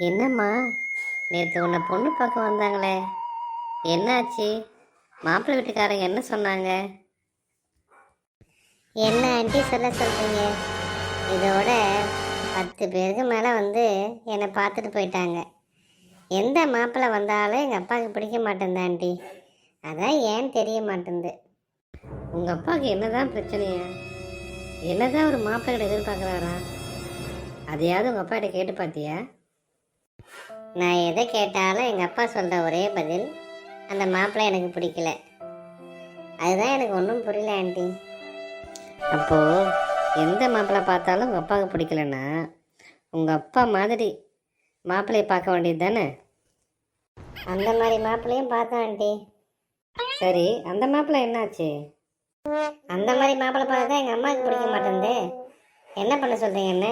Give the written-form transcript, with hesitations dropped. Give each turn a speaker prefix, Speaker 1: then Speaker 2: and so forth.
Speaker 1: என்னம்மா, நேற்று உன்னை பொண்ணு பார்க்க வந்தாங்களே, என்னாச்சு? மாப்பிள்ளை வீட்டுக்காரங்க என்ன சொன்னாங்க?
Speaker 2: என்ன ஆண்டி சொல்ல சொல்கிறீங்க? இதோட 10 பேருக்கு மேலே வந்து என்னை பார்த்துட்டு போயிட்டாங்க. எந்த மாப்பிள்ளை வந்தாலும் எங்கள் அப்பாவுக்கு பிடிக்க மாட்டேங்குது ஆண்டி. அதான் ஏன்னு தெரிய மாட்டேங்குது.
Speaker 1: உங்கள் அப்பாவுக்கு என்னதான் பிரச்சனையா? என்னதான் ஒரு மாப்பிள்ளை எதிர்பார்க்குறாரா? அதையாவது உங்கள் அப்பாட்ட கேட்டு பார்த்தியா?
Speaker 2: நான் எதை கேட்டாலும் எங்கள் அப்பா சொல்கிற ஒரே பதில், அந்த மாப்பிள்ளை எனக்கு பிடிக்கல. அதுதான் எனக்கு ஒன்றும் புரியல ஆண்டி.
Speaker 1: அப்போது எந்த மாப்பிள்ளை பார்த்தாலும் உங்கள் அப்பாவுக்கு பிடிக்கலன்னா உங்கள் அப்பா மாதிரி மாப்பிள்ளையை பார்க்க வேண்டியது தானே?
Speaker 2: அந்த மாதிரி மாப்பிள்ளையும் பார்த்தோம் ஆண்டி.
Speaker 1: சரி, அந்த மாப்பிள்ளை என்னாச்சு?
Speaker 2: அந்த மாதிரி மாப்பிள்ளை பார்த்தா தான் எங்கள் அம்மாவுக்கு பிடிக்க மாட்டேங்குது. என்ன பண்ண சொல்கிறீங்க என்ன?